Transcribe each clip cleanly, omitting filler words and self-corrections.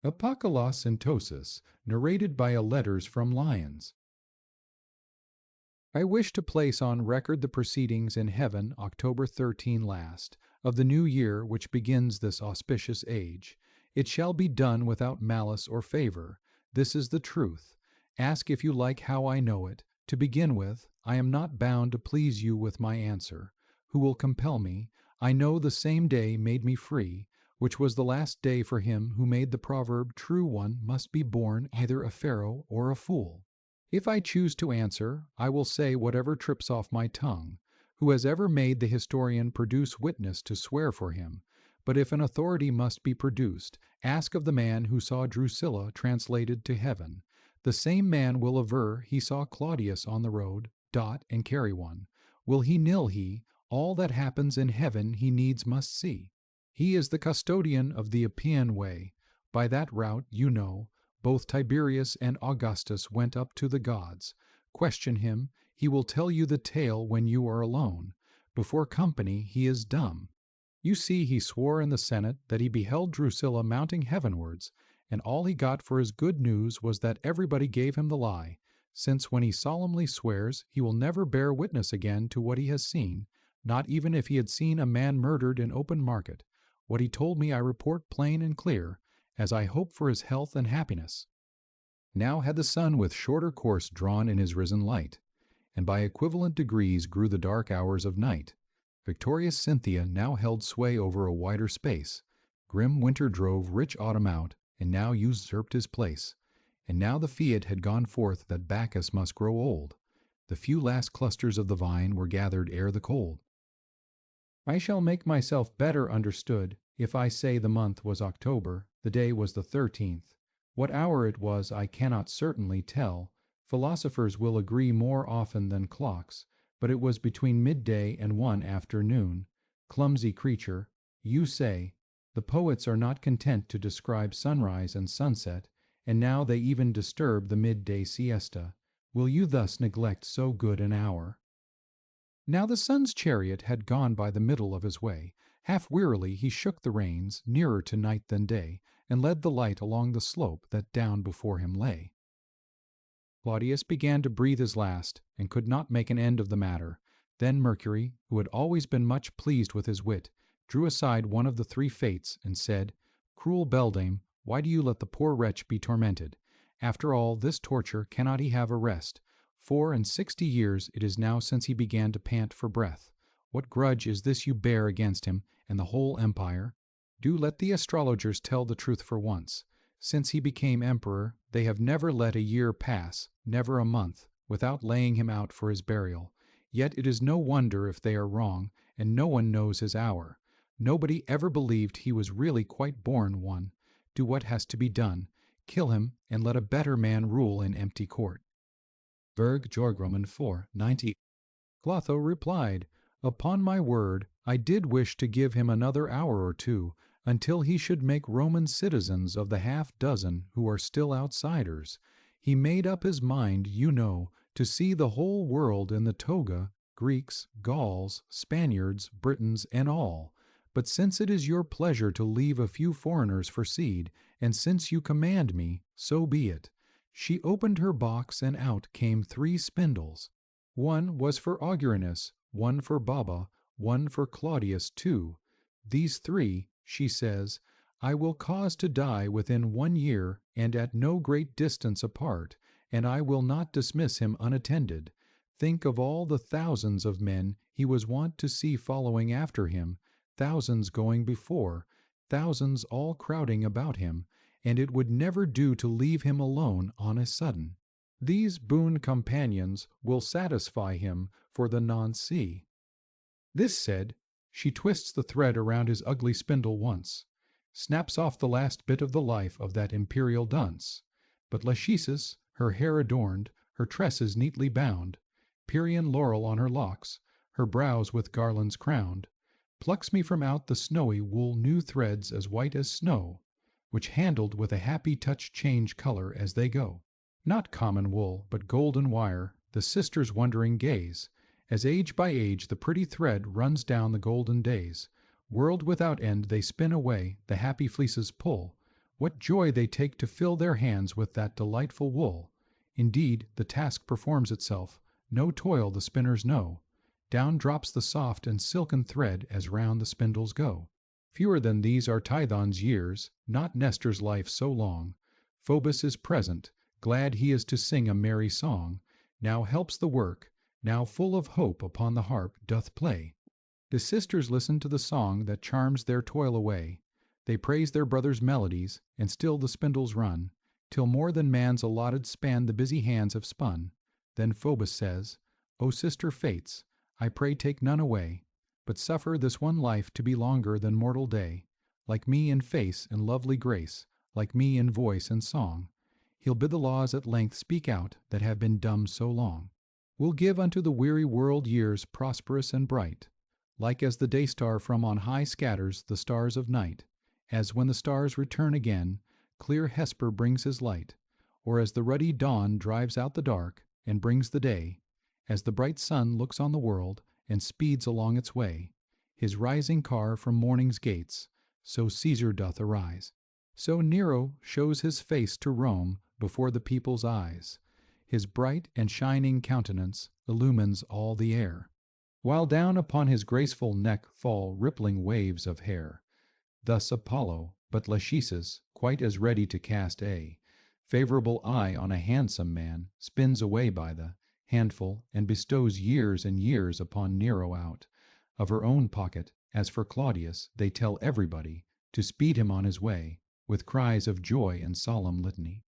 Apocolocyntosis, narrated by a Letters from Lions. I wish to place on record the proceedings in heaven October 13 last, of the new year which begins this auspicious age. It shall be done without malice or favor. This is the truth. Ask if you like how I know it. To begin with, I am not bound to please you with my answer. Who will compel me? I know the same day made me free, which was the last day for him who made the proverb true one must be born either a pharaoh or a fool. If I choose to answer, I will say whatever trips off my tongue. Who has ever made the historian produce witness to swear for him? But if an authority must be produced, ask of the man who saw Drusilla translated to heaven. The same man will aver he saw Claudius on the road, and carry one. Will he nil he? All that happens in heaven he needs must see. He is the custodian of the Appian way. By that route, you know, both Tiberius and Augustus went up to the gods. Question him, he will tell you the tale when you are alone. Before company he is dumb. You see he swore in the Senate that he beheld Drusilla mounting heavenwards, and all he got for his good news was that everybody gave him the lie, since when he solemnly swears he will never bear witness again to what he has seen, not even if he had seen a man murdered in open market. What he told me I report plain and clear, as I hope for his health and happiness. Now had the sun with shorter course drawn in his risen light, and by equivalent degrees grew the dark hours of night. Victorious Cynthia now held sway over a wider space. Grim winter drove rich autumn out, and now usurped his place. And now the fiat had gone forth that Bacchus must grow old. The few last clusters of the vine were gathered ere the cold. I shall make myself better understood if I say the month was October, the day was the 13th. What hour it was I cannot certainly tell. Philosophers will agree more often than clocks, but it was between midday and 1 afternoon. Clumsy creature, you say, the poets are not content to describe sunrise and sunset, and now they even disturb the midday siesta. Will you thus neglect so good an hour? Now the sun's chariot had gone by the middle of his way. Half wearily he shook the reins, nearer to night than day, and led the light along the slope that down before him lay. Claudius began to breathe his last, and could not make an end of the matter. Then Mercury, who had always been much pleased with his wit, drew aside one of the three fates, and said, "Cruel beldame, why do you let the poor wretch be tormented? After all this torture cannot he have a rest? 64 years it is now since he began to pant for breath. What grudge is this you bear against him and the whole empire? Do let the astrologers tell the truth for once. Since he became emperor, they have never let a year pass, never a month, without laying him out for his burial. Yet it is no wonder if they are wrong, and no one knows his hour. Nobody ever believed he was really quite born one. Do what has to be done. Kill him, and let a better man rule in empty court." Virg. Georg. 4:90. Clotho replied, "Upon my word, I did wish to give him another hour or two, until he should make Roman citizens of the half-dozen who are still outsiders. He made up his mind, you know, to see the whole world in the toga, Greeks, Gauls, Spaniards, Britons, and all. But since it is your pleasure to leave a few foreigners for seed, and since you command me, so be it." She opened her box, and out came 3 spindles. One was for Augurinus, one for Baba, one for Claudius too. These 3, she says, I will cause to die within 1 year, and at no great distance apart, and I will not dismiss him unattended. Think of all the thousands of men he was wont to see following after him, thousands going before, thousands all crowding about him, and it would never do to leave him alone on a sudden. These boon companions will satisfy him for the nonce. This said, she twists the thread around his ugly spindle once, snaps off the last bit of the life of that imperial dunce. But Lachesis, her hair adorned, her tresses neatly bound, Pierian laurel on her locks, her brows with garlands crowned, plucks me from out the snowy wool new threads as white as snow, which handled with a happy touch change color as they go. Not common wool, but golden wire, the sisters' wondering gaze, as age by age the pretty thread runs down the golden days. World without end they spin away, the happy fleeces pull, What joy they take to fill their hands with that delightful wool! Indeed, the task performs itself, no toil the spinners know. Down drops the soft and silken thread as round the spindles go. Fewer than these are Tithon's years, not Nestor's life so long. Phoebus is present, glad he is to sing a merry song, now helps the work, now full of hope upon the harp doth play. The sisters listen to the song that charms their toil away. They praise their brother's melodies, and still the spindles run, till more than man's allotted span the busy hands have spun. Then Phoebus says, O sister fates, I pray take none away, but suffer this one life to be longer than mortal day. Like me in face and lovely grace, like me in voice and song, he'll bid the laws at length speak out that have been dumb so long. We'll give unto the weary world years prosperous and bright, like as the day star from on high scatters the stars of night, as when the stars return again, clear Hesper brings his light, or as the ruddy dawn drives out the dark and brings the day, as the bright sun looks on the world and speeds along its way, his rising car from morning's gates, so Caesar doth arise. So Nero shows his face to Rome before the people's eyes. His bright and shining countenance illumines all the air, while down upon his graceful neck fall rippling waves of hair. Thus Apollo, but Lachesis, quite as ready to cast a favorable eye on a handsome man, spins away by the handful and bestows years and years upon Nero out of her own pocket. As for Claudius, they tell everybody to speed him on his way, with cries of joy and solemn litany.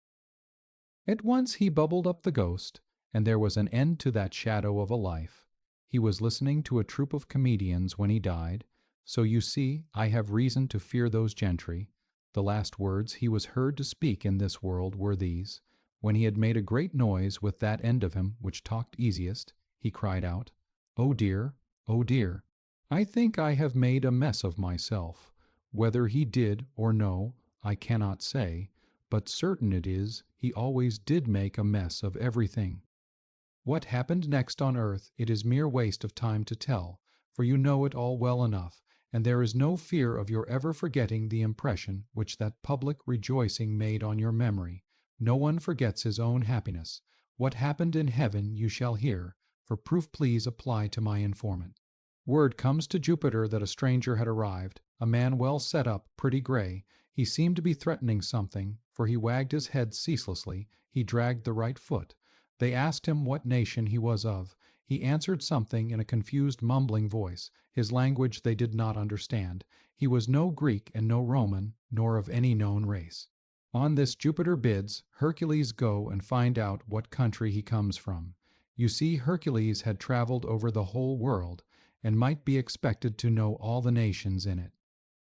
At once he bubbled up the ghost, and there was an end to that shadow of a life. He was listening to a troupe of comedians when he died, so you see I have reason to fear those gentry. The last words he was heard to speak in this world were these. When he had made a great noise with that end of him which talked easiest, he cried out, oh dear, I think I have made a mess of myself. Whether he did or no, I cannot say, but certain it is he always did make a mess of everything. What happened next on earth it is mere waste of time to tell, for you know it all well enough, and there is no fear of your ever forgetting the impression which that public rejoicing made on your memory. No one forgets his own happiness. What happened in heaven you shall hear, for proof please apply to my informant. Word comes to Jupiter that a stranger had arrived, a man well set up, pretty gray. He seemed to be threatening something, for he wagged his head ceaselessly, he dragged the right foot. They asked him what nation he was of. He answered something in a confused mumbling voice. His language they did not understand. He was no Greek and no Roman, nor of any known race. On this Jupiter bids Hercules go and find out what country he comes from. You see, Hercules had traveled over the whole world, and might be expected to know all the nations in it.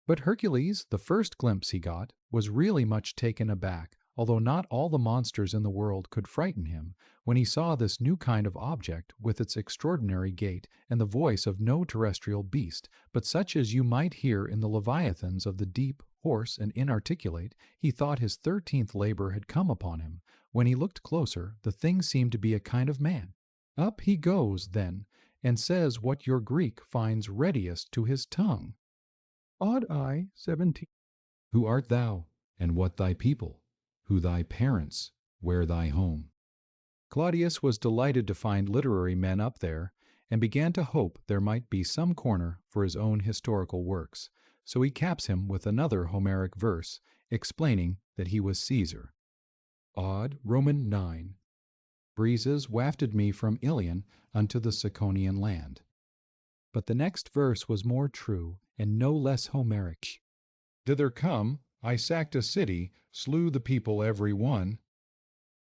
But Hercules, the first glimpse he got, was really much taken aback, although not all the monsters in the world could frighten him, when he saw this new kind of object, with its extraordinary gait, and the voice of no terrestrial beast, but such as you might hear in the leviathans of the deep, hoarse, and inarticulate. He thought his 13th labor had come upon him. When he looked closer, the thing seemed to be a kind of man. Up he goes, then, and says what your Greek finds readiest to his tongue. Odd I, 17. Who art thou, and what thy people? Who thy parents? Where thy home? Claudius was delighted to find literary men up there, and began to hope there might be some corner for his own historical works. So he caps him with another Homeric verse, explaining that he was Caesar. Odd Roman 9. Breezes wafted me from Ilion unto the Ciconian land. But the next verse was more true, and no less Homeric. Thither come, I sacked a city, slew the people every one.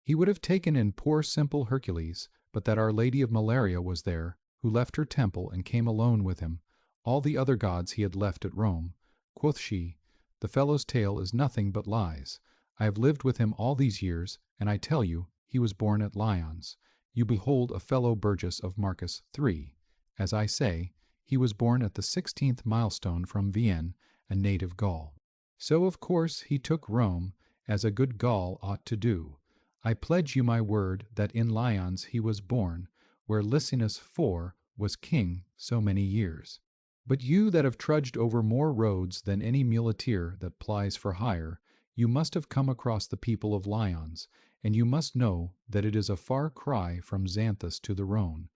He would have taken in poor simple Hercules, but that Our Lady of Malaria was there, who left her temple and came alone with him. All the other gods he had left at Rome. Quoth she, the fellow's tale is nothing but lies. I have lived with him all these years, and I tell you, he was born at Lyons. You behold a fellow burgess of Marcus 3. As I say, he was born at the 16th milestone from Vienne, a native Gaul. So of course he took Rome, as a good Gaul ought to do. I pledge you my word that in Lyons he was born, where Licinus IV was king so many years. But you that have trudged over more roads than any muleteer that plies for hire, you must have come across the people of Lyons, and you must know that it is a far cry from Xanthus to the Rhone.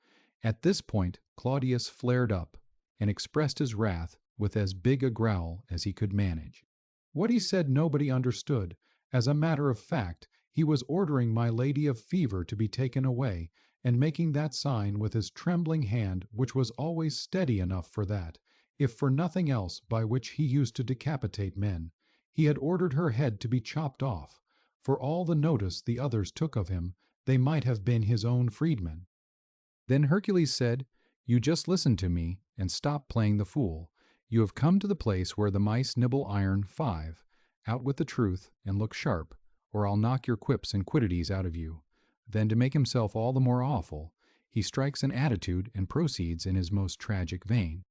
At this point Claudius flared up, and expressed his wrath with as big a growl as he could manage. What he said nobody understood. As a matter of fact, he was ordering my lady of fever to be taken away, and making that sign with his trembling hand, which was always steady enough for that, if for nothing else, by which he used to decapitate men. He had ordered her head to be chopped off. For all the notice the others took of him, they might have been his own freedmen. Then Hercules said, "You just listen to me, and stop playing the fool. You have come to the place where the mice nibble iron 5. Out with the truth, and look sharp, or I'll knock your quips and quiddities out of you." Then, to make himself all the more awful, he strikes an attitude and proceeds in his most tragic vein.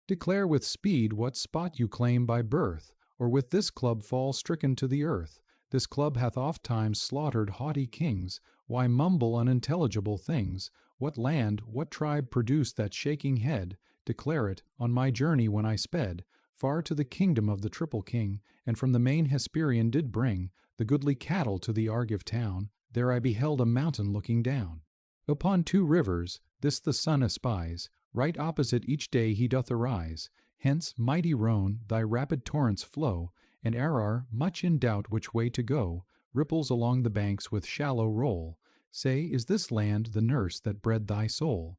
"Declare with speed what spot you claim by birth, or with this club fall stricken to the earth. This club hath ofttimes slaughtered haughty kings. Why mumble unintelligible things? What land, what tribe produced that shaking head? Declare it, on my journey when I sped far to the kingdom of the triple king, and from the main Hesperian did bring the goodly cattle to the Argive town. There I beheld a mountain looking down upon 2 rivers. This the sun espies. Right opposite each day he doth arise. Hence, mighty Rhone, thy rapid torrents flow, and Arar, much in doubt which way to go, ripples along the banks with shallow roll. Say, is this land the nurse that bred thy soul?"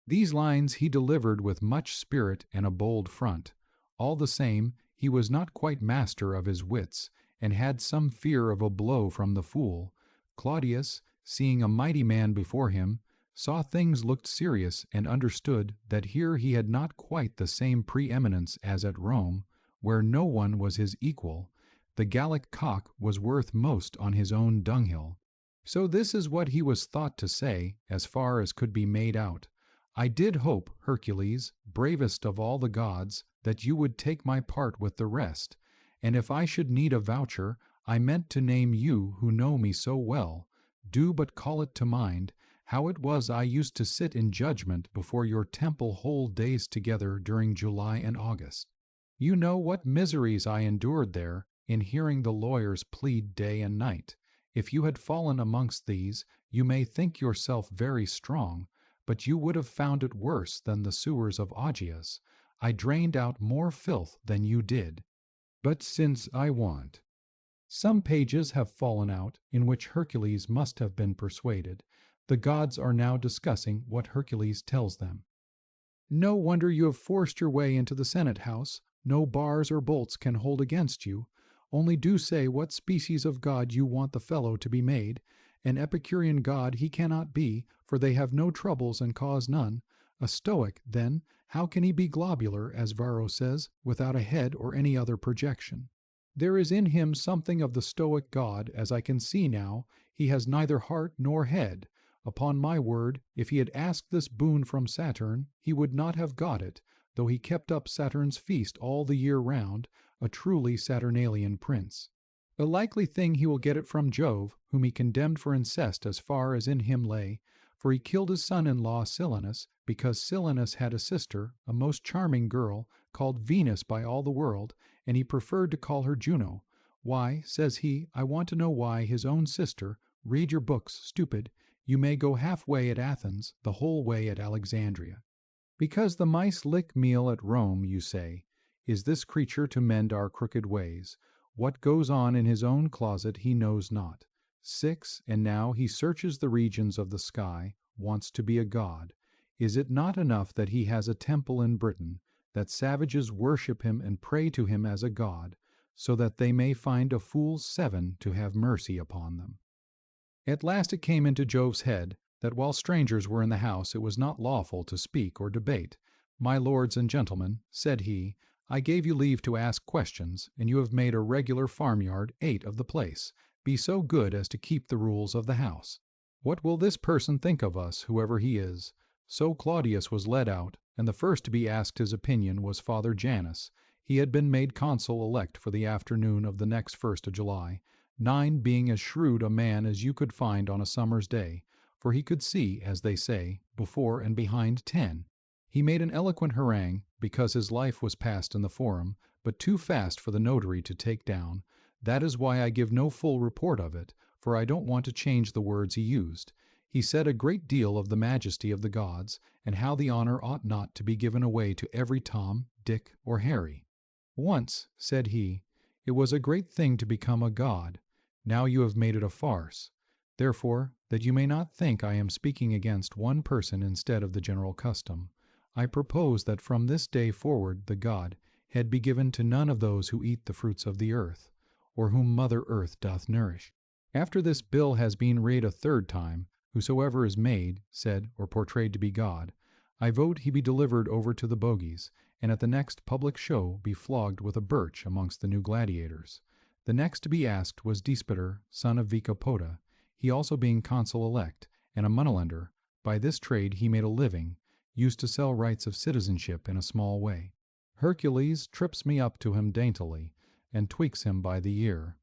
These lines he delivered with much spirit and a bold front. All the same, he was not quite master of his wits, and had some fear of a blow from the fool. Claudius, seeing a mighty man before him, saw things looked serious, and understood that here he had not quite the same preeminence as at Rome, where no one was his equal. The Gallic cock was worth most on his own dunghill. So this is what he was thought to say, as far as could be made out. "I did hope, Hercules, bravest of all the gods, that you would take my part with the rest, and if I should need a voucher, I meant to name you who know me so well. Do but call it to mind, how it was I used to sit in judgment before your temple whole days together during July and August. You know what miseries I endured there in hearing the lawyers plead day and night. If you had fallen amongst these, you may think yourself very strong, but you would have found it worse than the sewers of Augeas. I drained out more filth than you did. But since I want—" Some pages have fallen out in which Hercules must have been persuaded. The gods are now discussing what Hercules tells them. "No wonder you have forced your way into the Senate house. No bars or bolts can hold against you. Only do say what species of god you want the fellow to be made. An Epicurean god he cannot be, for they have no troubles and cause none. A Stoic, then, how can he be globular, as Varro says, without a head or any other projection? There is in him something of the Stoic god, as I can see now. He has neither heart nor head. Upon my word, if he had asked this boon from Saturn, he would not have got it, though he kept up Saturn's feast all the year round, a truly Saturnalian prince. A likely thing he will get it from Jove, whom he condemned for incest as far as in him lay, for he killed his son-in-law Silenus, because Silenus had a sister, a most charming girl, called Venus by all the world, and he preferred to call her Juno. Why, says he, I want to know why his own sister, read your books, stupid, you may go half-way at Athens, the whole way at Alexandria. Because the mice lick meal at Rome, you say. Is this creature to mend our crooked ways? What goes on in his own closet he knows not. 6, and now he searches the regions of the sky, wants to be a god. Is it not enough that he has a temple in Britain, that savages worship him and pray to him as a god, so that they may find a fool's 7 to have mercy upon them? At last it came into Jove's head that while strangers were in the house it was not lawful to speak or debate. My lords and gentlemen, said he, I gave you leave to ask questions, and you have made a regular farmyard 8 of the place. Be so good as to keep the rules of the house. What will this person think of us, whoever he is? So Claudius was led out, and the first to be asked his opinion was Father Janus. He had been made consul-elect for the afternoon of the next 1st of July, 9 being as shrewd a man as you could find on a summer's day, for he could see, as they say, before and behind 10. He made an eloquent harangue, because his life was passed in the forum, but too fast for the notary to take down. That is why I give no full report of it, for I don't want to change the words he used. He said a great deal of the majesty of the gods, and how the honor ought not to be given away to every Tom, Dick, or Harry. Once, said he, it was a great thing to become a god. Now you have made it a farce. Therefore, that you may not think I am speaking against one person instead of the general custom, I propose that from this day forward the god head be given to none of those who eat the fruits of the earth, or whom Mother Earth doth nourish. After this bill has been read a third time, whosoever is made, said, or portrayed to be God, I vote he be delivered over to the bogies, and at the next public show be flogged with a birch amongst the new gladiators. The next to be asked was Dispater, son of Vicopoda, he also being consul-elect, and a moneylender. By this trade he made a living, used to sell rights of citizenship in a small way. Hercules trips me up to him daintily, and tweaks him by the ear.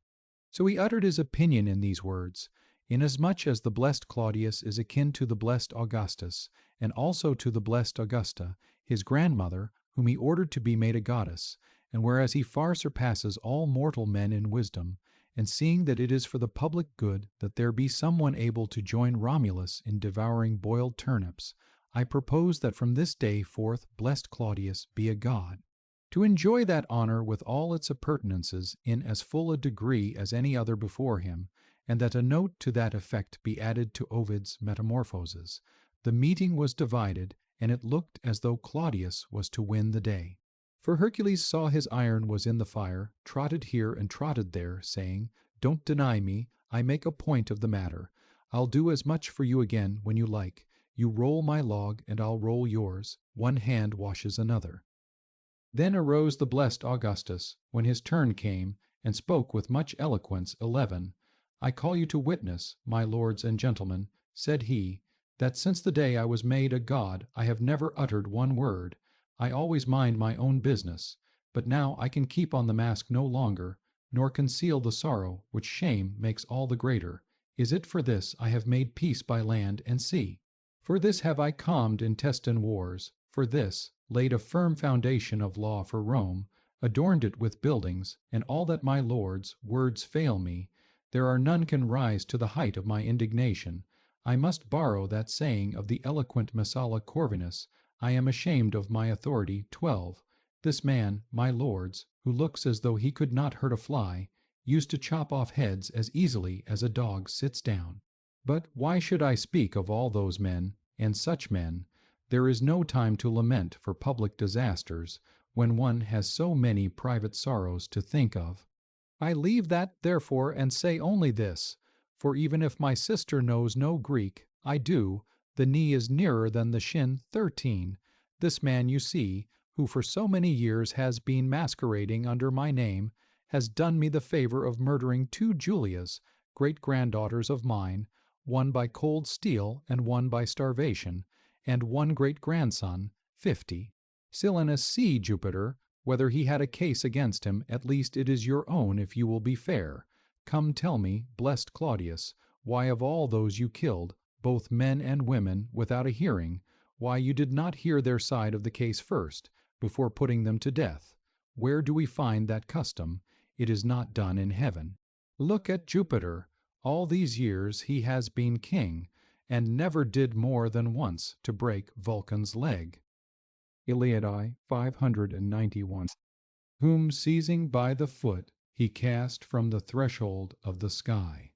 So he uttered his opinion in these words, inasmuch as the blessed Claudius is akin to the blessed Augustus, and also to the blessed Augusta, his grandmother, whom he ordered to be made a goddess, and whereas he far surpasses all mortal men in wisdom, and seeing that it is for the public good that there be someone able to join Romulus in devouring boiled turnips, I propose that from this day forth blessed Claudius be a god, to enjoy that honor with all its appurtenances in as full a degree as any other before him, and that a note to that effect be added to Ovid's Metamorphoses. The meeting was divided, and it looked as though Claudius was to win the day. For Hercules saw his iron was in the fire, trotted here and trotted there, saying, Don't deny me, I make a point of the matter. I'll do as much for you again when you like. You roll my log, and I'll roll yours. One hand washes another. Then arose the blessed Augustus, when his turn came, and spoke with much eloquence 11. I call you to witness, my lords and gentlemen, said he, that since the day I was made a god I have never uttered one word. I always mind my own business, but now I can keep on the mask no longer, nor conceal the sorrow which shame makes all the greater. Is it for this I have made peace by land and sea? For this have I calmed intestine wars, for this laid a firm foundation of law for Rome, adorned it with buildings, and all that my lords' words fail me, there are none can rise to the height of my indignation. I must borrow that saying of the eloquent Messala Corvinus, I am ashamed of my authority. 12. This man, my lords, who looks as though he could not hurt a fly, used to chop off heads as easily as a dog sits down. But why should I speak of all those men, and such men? There is no time to lament for public disasters, when one has so many private sorrows to think of. I leave that, therefore, and say only this, for even if my sister knows no Greek, I do. The knee is nearer than the shin. 13. This man you see, who for so many years has been masquerading under my name, has done me the favor of murdering 2 Julias, great-granddaughters of mine, one by cold steel and one by starvation, and one great-grandson. 50. Silenus, see, Jupiter, whether he had a case against him. At least it is your own if you will be fair. Come tell me, blessed Claudius, why of all those you killed, both men and women, without a hearing, why you did not hear their side of the case first, before putting them to death. Where do we find that custom? It is not done in heaven. Look at Jupiter. All these years he has been king, and never did more than once to break Vulcan's leg. Iliadae 591. Whom seizing by the foot he cast from the threshold of the sky.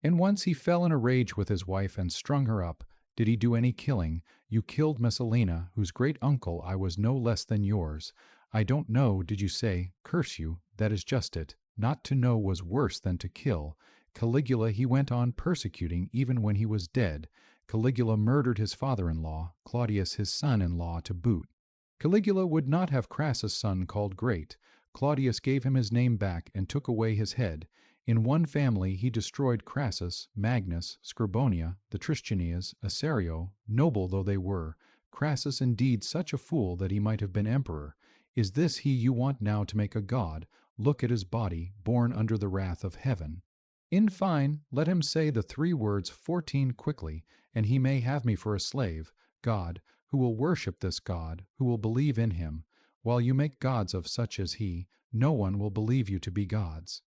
And once he fell in a rage with his wife and strung her up. Did he do any killing? You killed Messalina, whose great uncle I was no less than yours. I don't know, did you say? Curse you, that is just it. Not to know was worse than to kill. Caligula he went on persecuting even when he was dead. Caligula murdered his father-in-law, Claudius his son-in-law to boot. Caligula would not have Crassus' son called great. Claudius gave him his name back and took away his head. In one family he destroyed Crassus, Magnus, Scribonia, the Tristianias, Assario, noble though they were. Crassus indeed such a fool that he might have been emperor. Is this he you want now to make a god? Look at his body, born under the wrath of heaven. In fine, let him say the 3 words 14 quickly, and he may have me for a slave. God, who will worship this God, who will believe in him. While you make gods of such as he, no one will believe you to be gods.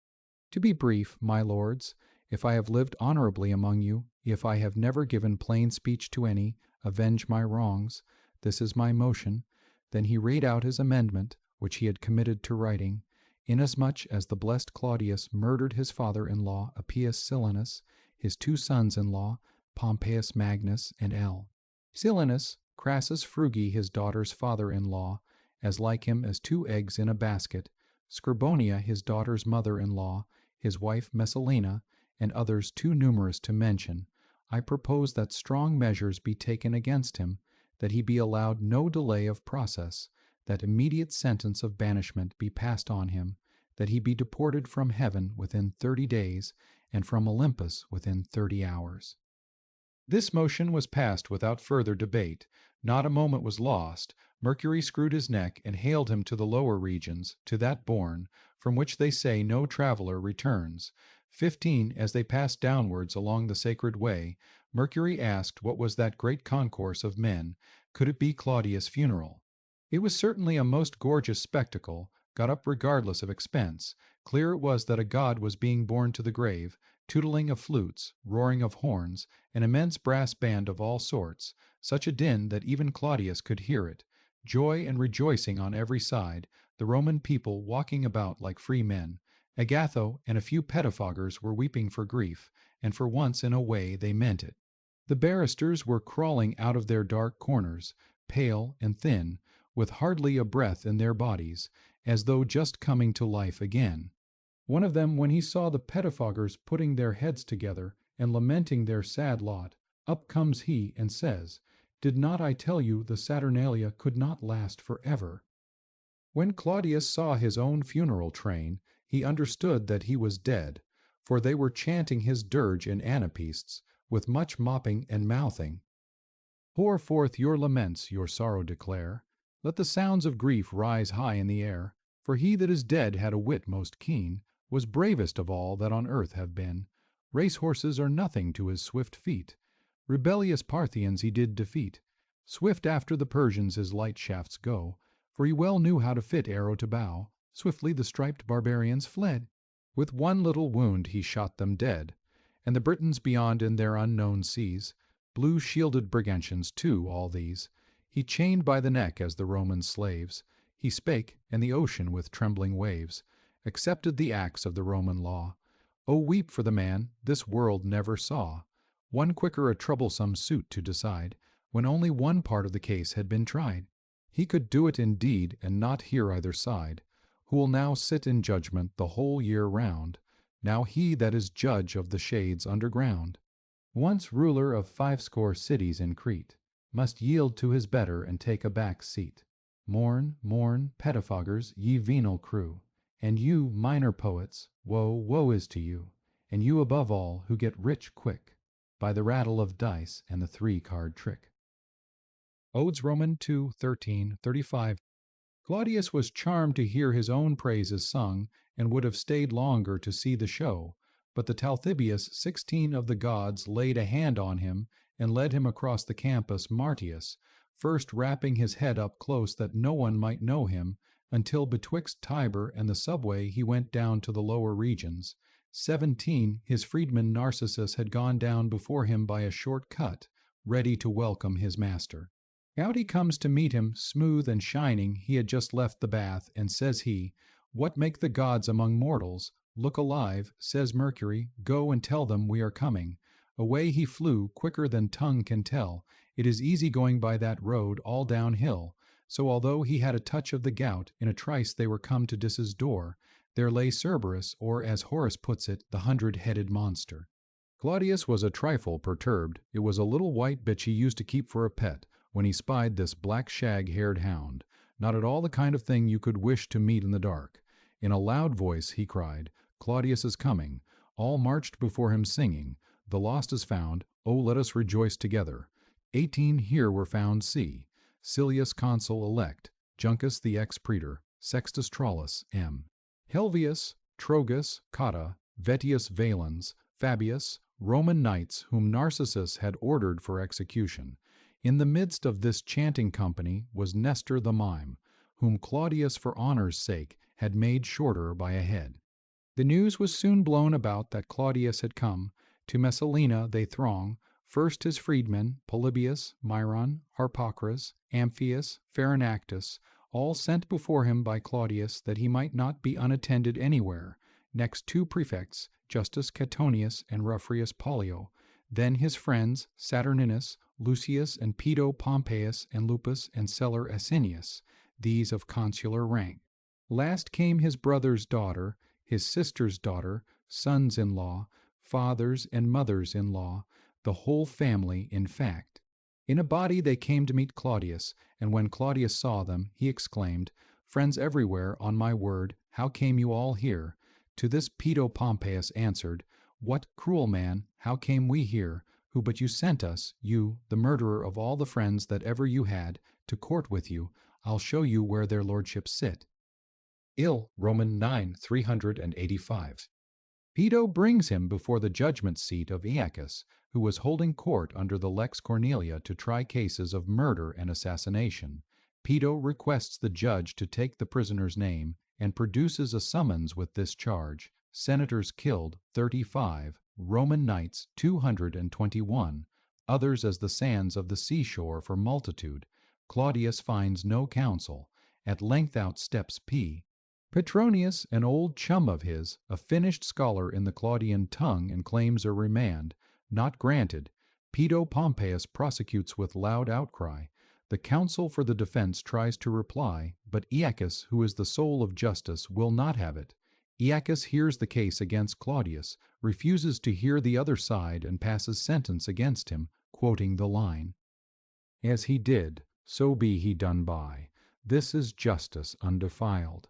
To be brief, my lords, if I have lived honorably among you, if I have never given plain speech to any, avenge my wrongs. This is my motion." Then he read out his amendment, which he had committed to writing. Inasmuch as the blessed Claudius murdered his father-in-law Appius Silenus, his 2 sons-in-law, Pompeius Magnus and L. Silenus, Crassus Frugi his daughter's father-in-law, as like him as 2 eggs in a basket, Scribonia his daughter's mother-in-law, his wife Messalina, and others too numerous to mention, I propose that strong measures be taken against him, that he be allowed no delay of process, that immediate sentence of banishment be passed on him, that he be deported from heaven within 30 days, and from Olympus within 30 hours. This motion was passed without further debate. Not a moment was lost. Mercury screwed his neck and haled him to the lower regions, to that bourne, from which they say no traveler returns. 15, as they passed downwards along the sacred way, Mercury asked what was that great concourse of men. Could it be Claudius' funeral? It was certainly a most gorgeous spectacle, got up regardless of expense. Clear it was that a god was being borne to the grave, tootling of flutes, roaring of horns, an immense brass band of all sorts, such a din that even Claudius could hear it. Joy and rejoicing on every side, the Roman people walking about like free men. Agatho and a few pettifoggers were weeping for grief, and for once in a way they meant it. The barristers were crawling out of their dark corners, pale and thin, with hardly a breath in their bodies, as though just coming to life again. One of them, when he saw the pettifoggers putting their heads together and lamenting their sad lot, up comes he and says, "Did not I tell you the Saturnalia could not last forever?" When Claudius saw his own funeral train, he understood that he was dead, for they were chanting his dirge in anapaests, with much mopping and mouthing. "Pour forth your laments, your sorrow declare. Let the sounds of grief rise high in the air, for he that is dead had a wit most keen, was bravest of all that on earth have been. Race-horses are nothing to his swift feet. Rebellious Parthians he did defeat. Swift after the Persians his light shafts go, for he well knew how to fit arrow to bow. Swiftly the striped barbarians fled. With one little wound he shot them dead. And the Britons beyond in their unknown seas, blue-shielded Brigantians too, all these, he chained by the neck as the Roman slaves. He spake, and the ocean with trembling waves accepted the acts of the Roman law. O weep for the man this world never saw. One quicker a troublesome suit to decide, when only one part of the case had been tried. He could do it indeed, and not hear either side, who will now sit in judgment the whole year round, now he that is judge of the shades underground. Once ruler of 50 cities in Crete, must yield to his better and take a back seat. Mourn, mourn, pettifoggers, ye venal crew, and you, minor poets, woe, woe is to you, and you above all, who get rich quick, by the rattle of dice and the 3-card trick. Odes Roman 2, 13, 35. Claudius was charmed to hear his own praises sung, and would have stayed longer to see the show, but the Talthybius 16 of the gods laid a hand on him and led him across the campus Martius, first wrapping his head up close that no one might know him, until betwixt Tiber and the subway he went down to the lower regions. 17, his freedman Narcissus had gone down before him by a short cut, ready to welcome his master. Out he comes to meet him, smooth and shining. He had just left the bath, and says he, "What make the gods among mortals? Look alive," says Mercury, "go and tell them we are coming." Away he flew, quicker than tongue can tell. It is easy going by that road, all downhill. So although he had a touch of the gout, in a trice they were come to Dis's door. There lay Cerberus, or as Horace puts it, the 100-headed monster. Claudius was a trifle perturbed. It was a little white bitch he used to keep for a pet, when he spied this black shag-haired hound, not at all the kind of thing you could wish to meet in the dark. In a loud voice he cried, "Claudius is coming." All marched before him singing, "The lost is found, oh let us rejoice together." 18 here were found, see, Silius consul elect, Juncus the ex-praetor, Sextus Trollus, M. Helvius, Trogus, Cotta, Vettius Valens, Fabius, Roman knights whom Narcissus had ordered for execution. In the midst of this chanting company was Nestor the mime, whom Claudius for honor's sake had made shorter by a head. The news was soon blown about that Claudius had come. To Messalina they throng, first his freedmen, Polybius, Myron, Harpocras, Amphius, Pharinactus, all sent before him by Claudius that he might not be unattended anywhere, next two prefects, Justus Catonius and Rufrius Pollio, then his friends Saturninus, Lucius and Pedo Pompeius and Lupus and Celer Asinius, these of consular rank. Last came his brother's daughter, his sister's daughter, sons-in-law, fathers and mothers-in-law, the whole family, in fact. In a body they came to meet Claudius, and when Claudius saw them, he exclaimed, "Friends everywhere, on my word, how came you all here?" To this Pedo Pompeius answered, "What, cruel man, how came we here, who but you sent us, you, the murderer of all the friends that ever you had, to court with you? I'll show you where their lordships sit." Ill. Roman 9, 385. Pedo brings him before the judgment seat of Aeacus, who was holding court under the Lex Cornelia to try cases of murder and assassination. Pedo requests the judge to take the prisoner's name and produces a summons with this charge: senators killed 35, Roman knights 221, others as the sands of the seashore for multitude. Claudius finds no counsel. At length out steps P. Petronius, an old chum of his, a finished scholar in the Claudian tongue, and claims a remand. Not granted. Pedo Pompeius prosecutes with loud outcry. The counsel for the defense tries to reply, but Aeacus, who is the soul of justice, will not have it. Aeacus hears the case against Claudius, refuses to hear the other side, and passes sentence against him, quoting the line, "As he did, so be he done by. This is justice undefiled."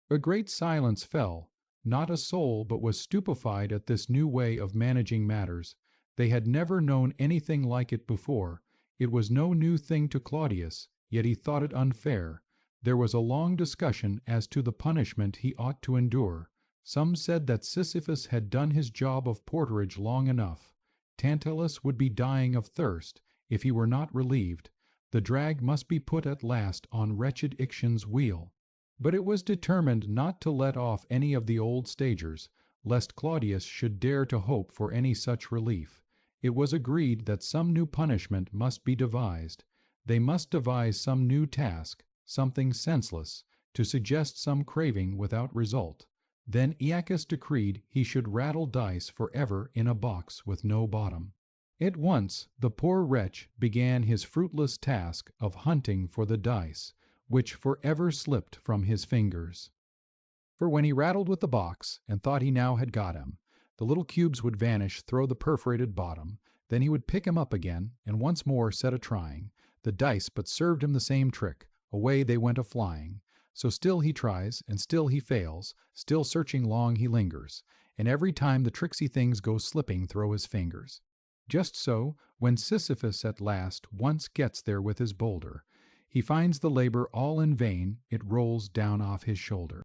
A great silence fell. Not a soul but was stupefied at this new way of managing matters. They had never known anything like it before. It was no new thing to Claudius, yet he thought it unfair. There was a long discussion as to the punishment he ought to endure. Some said that Sisyphus had done his job of porterage long enough. Tantalus would be dying of thirst if he were not relieved. The drag must be put at last on wretched Ixion's wheel. But it was determined not to let off any of the old stagers, lest Claudius should dare to hope for any such relief. It was agreed that some new punishment must be devised. They must devise some new task, something senseless, to suggest some craving without result. Then Aeacus decreed he should rattle dice forever in a box with no bottom. At once the poor wretch began his fruitless task of hunting for the dice, which forever slipped from his fingers. For when he rattled with the box, and thought he now had got him, the little cubes would vanish through the perforated bottom. Then he would pick him up again, and once more set a-trying. The dice but served him the same trick. Away they went a-flying. So still he tries, and still he fails, still searching long he lingers, and every time the tricksy things go slipping through his fingers. Just so, when Sisyphus at last once gets there with his boulder, he finds the labor all in vain, it rolls down off his shoulder.